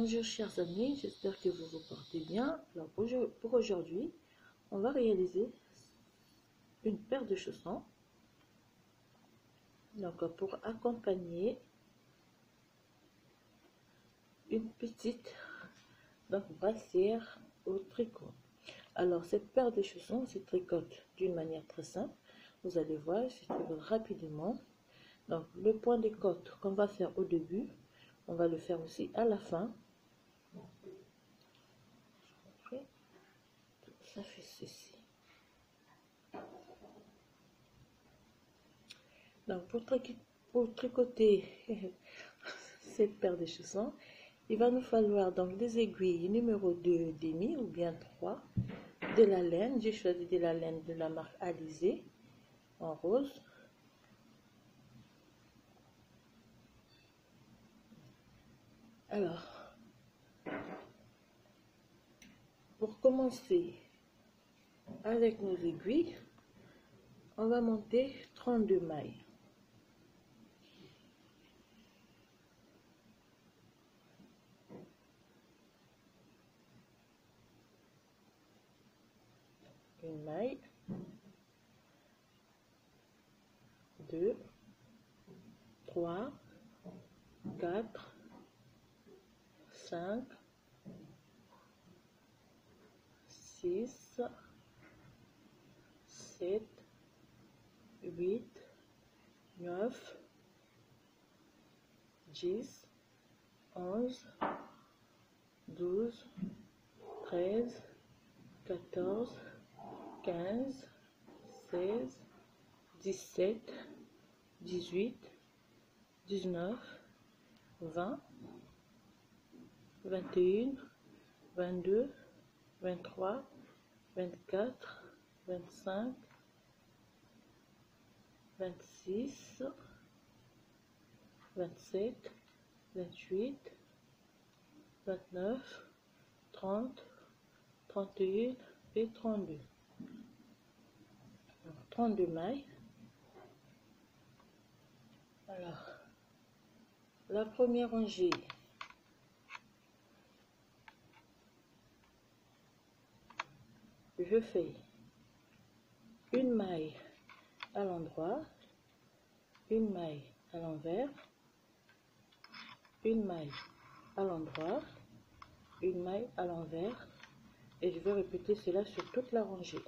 Bonjour chers amis, j'espère que vous vous portez bien. Alors pour aujourd'hui, on va réaliser une paire de chaussons. Donc pour accompagner une petite brassière au tricot. Alors cette paire de chaussons se tricote d'une manière très simple. Vous allez voir, je tricote rapidement. Donc le point de côte qu'on va faire au début, on va le faire aussi à la fin. Ça fait ceci. Donc pour tricoter cette paire de chaussons, il va nous falloir donc des aiguilles numéro 2,5 ou bien 3, de la laine. J'ai choisi de la laine de la marque Alizé en rose. Alors, pour commencer avec nos aiguilles, on va monter 32 mailles. Une maille, 2, 3, 4, 5, 6, 7, 8, 9, 10, 11, 12, 13, 14, 15, 16, 17, 18, 19, 20, 21, 22, 23, 24, 25, 26, 27, 28, 29, 30, 31 et 32. Alors, 32 mailles. Alors, la première rangée, je fais une maille à l'endroit, une maille à l'envers, une maille à l'endroit, une maille à l'envers, et je vais répéter cela sur toute la rangée.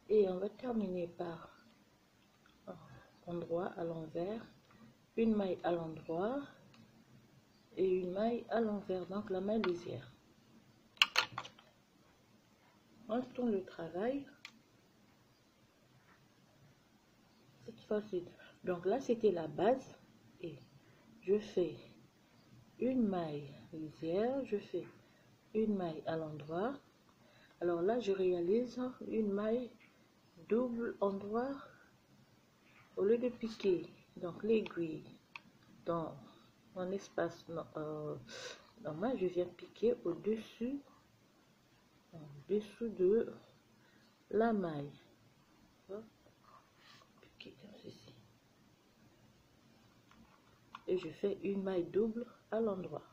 Et on va terminer par un endroit à l'envers, une maille à l'endroit et une maille à l'envers, donc la maille lisière. On tourne le travail. Cette fois-ci, donc là c'était la base et je fais une maille lisière, je fais une maille à l'endroit. Alors là je réalise une maille double endroit au lieu de piquer donc l'aiguille dans mon espace normal, je viens piquer au-dessus de la maille. Piquer comme ceci. Et je fais une maille double à l'endroit.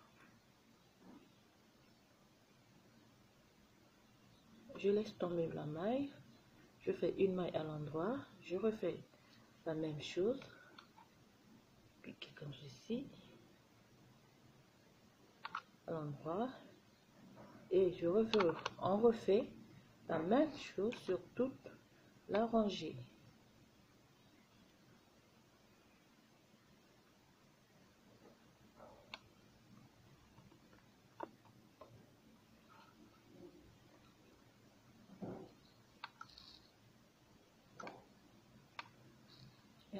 Je laisse tomber la maille, je fais une maille à l'endroit, je refais la même chose, piquer comme ceci, à l'endroit, et on refait la même chose sur toute la rangée.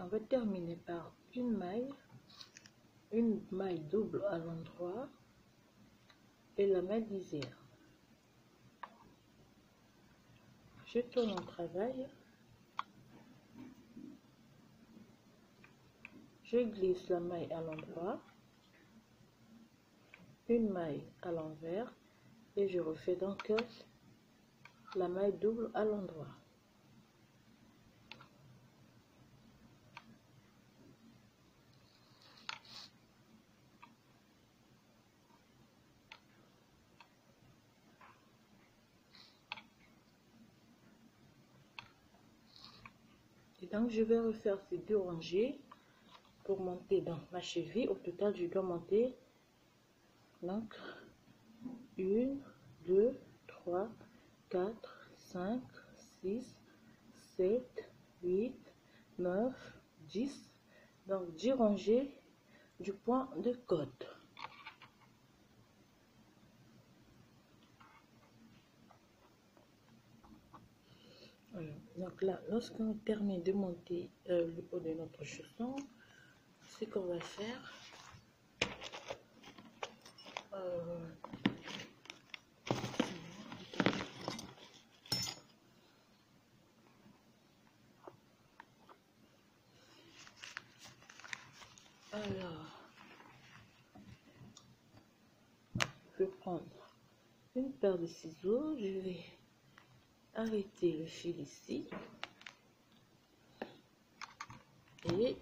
on va terminer par une maille double à l'endroit et la maille lisière. Je tourne mon travail, je glisse la maille à l'endroit, une maille à l'envers et je refais donc la maille double à l'endroit. Et donc je vais refaire ces 2 rangées pour monter dans ma cheville. Au total je dois monter donc 1, 2, 3, 4, 5, 6, 7, 8, 9, 10. Donc 10 rangées du point de côte. Donc là, lorsqu'on termine de monter le haut de notre chausson, ce qu'on va faire, alors, je vais prendre une paire de ciseaux, je vais arrêter le fil ici et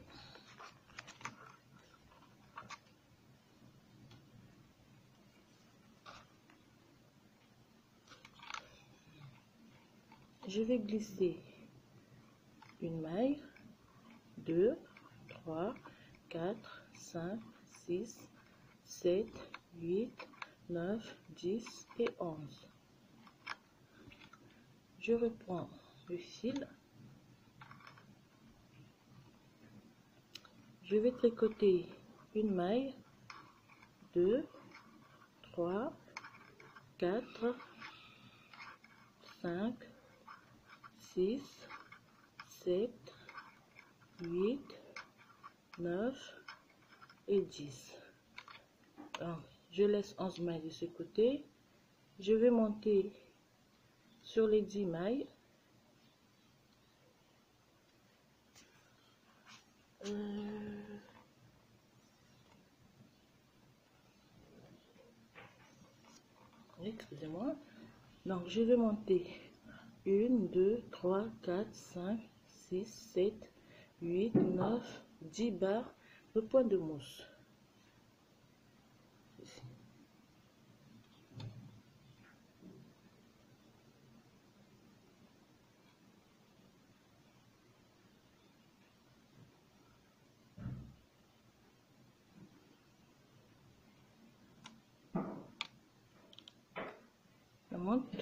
je vais glisser une maille, 2, 3, 4, 5, 6, 7, 8, 9, 10 et 11. Je reprends le fil, je vais tricoter une maille, 2, 3, 4, 5, 6, 7, 8, 9 et 10. Alors, je laisse 11 mailles de ce côté. Je vais monter sur les 10 mailles. Excusez-moi. Donc, je vais monter 1, 2, 3, 4, 5, 6, 7, 8, 9, 10 barres de point de mousse. Ici. Je monte.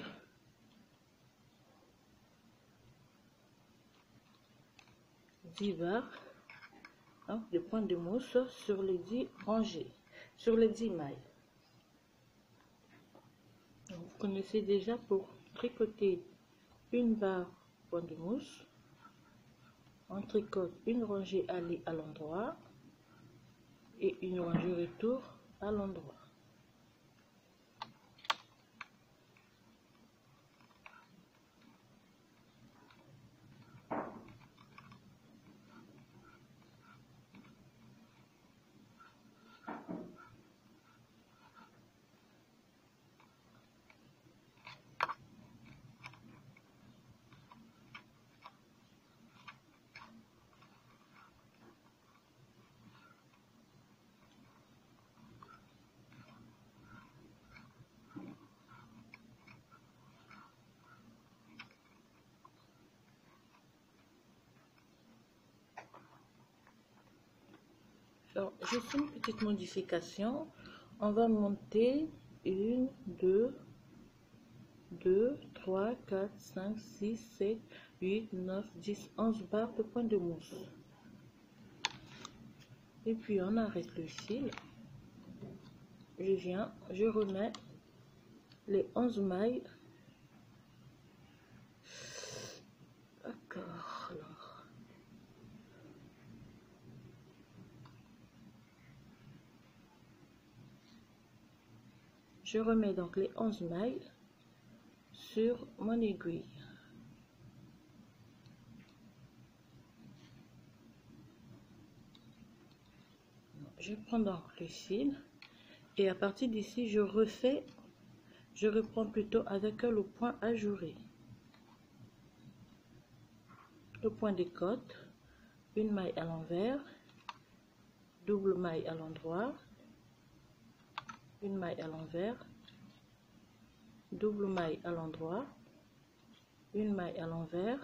Barres de points de mousse sur les 10 rangées, sur les 10 mailles. Donc, vous connaissez déjà, pour tricoter une barre point de mousse, on tricote une rangée aller à l'endroit et une rangée retour à l'endroit. Alors, juste une petite modification. On va monter 1, 2, 3, 4, 5, 6, 7, 8, 9, 10, 11 barres de point de mousse. Et puis on arrête le fil. Je remets les 11 mailles. D'accord. Je remets donc les 11 mailles sur mon aiguille. Je prends donc le fil et à partir d'ici, je reprends plutôt avec le point ajouré. Le point des côtes, une maille à l'envers, double maille à l'endroit, une maille à l'envers, double maille à l'endroit, une maille à l'envers,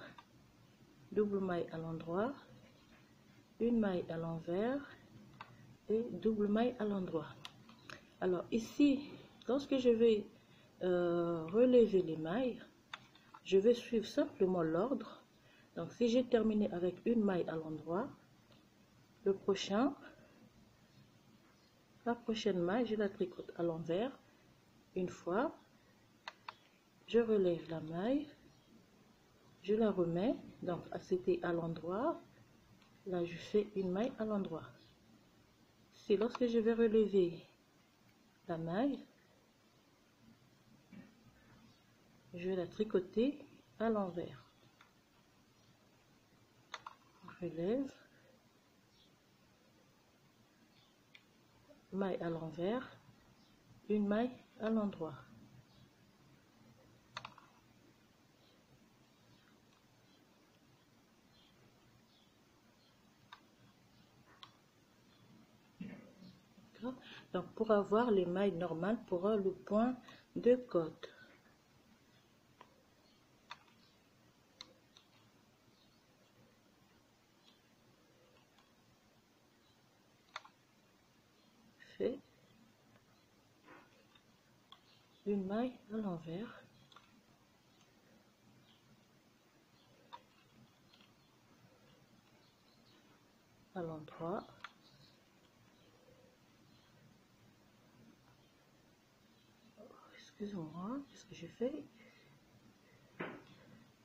double maille à l'endroit, une maille à l'envers et double maille à l'endroit. Alors ici, lorsque je vais relever les mailles, je vais suivre simplement l'ordre. Donc si j'ai terminé avec une maille à l'endroit, la prochaine maille, je la tricote à l'envers une fois, je relève la maille, je la remets, donc c'était à l'endroit, là je fais une maille à l'endroit. C'est lorsque je vais relever la maille, je vais la tricoter à l'envers. Relève, maille à l'envers, une maille à l'endroit. Donc pour avoir les mailles normales pour le point de côte. Fait une maille à l'envers, à l'endroit, excusez-moi, qu'est-ce que j'ai fait?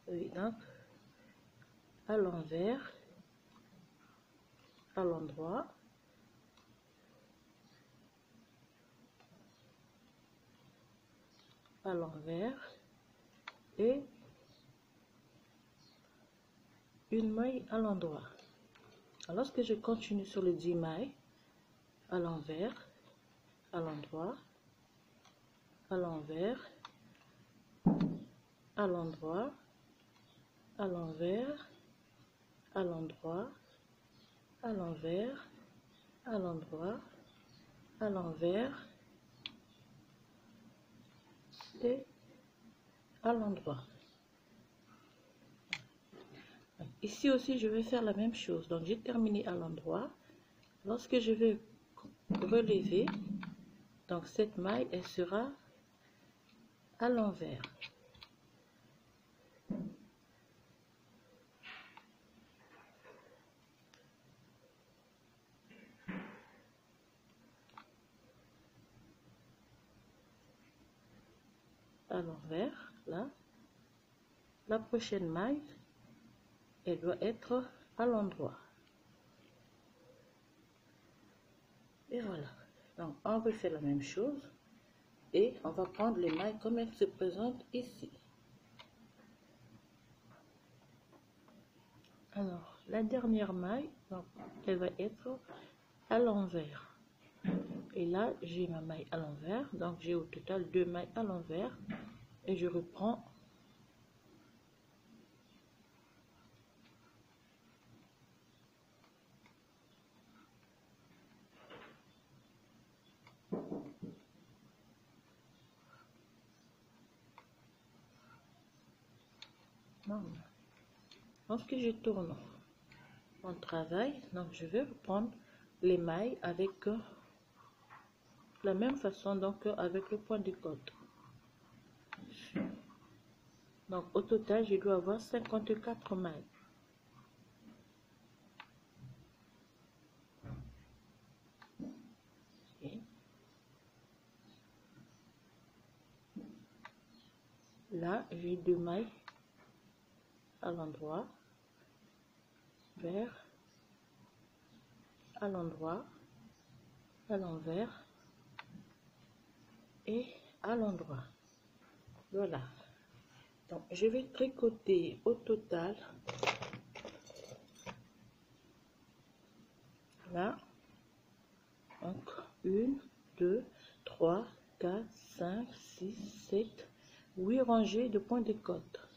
Oui, donc à l'envers, à l'endroit, à l'envers et une maille à l'endroit. Lorsque je continue sur les 10 mailles, à l'envers, à l'endroit, à l'envers, à l'endroit, à l'envers, à l'endroit, à l'envers, à l'endroit, à l'envers et à l'endroit. Ici aussi, je vais faire la même chose. Donc, j'ai terminé à l'endroit. Lorsque je vais relever, donc cette maille, elle sera à l'envers. À l'envers, là. La prochaine maille, elle doit être à l'endroit. Et voilà. Donc, on refait la même chose. Et on va prendre les mailles comme elles se présentent ici. Alors, la dernière maille, donc, elle va être à l'envers. Et là, j'ai ma maille à l'envers. Donc, j'ai au total 2 mailles à l'envers. Et je reprends lorsque je tourne mon travail, donc je vais reprendre les mailles avec la même façon, donc avec le point de côte. Donc au total, je dois avoir 54 mailles. Okay. Là, j'ai 2 mailles à l'endroit, vers, à l'endroit, à l'envers et à l'endroit. Voilà. Donc, je vais tricoter au total, là, donc 1, 2, 3, 4, 5, 6, 7, 8 rangées de points de côte.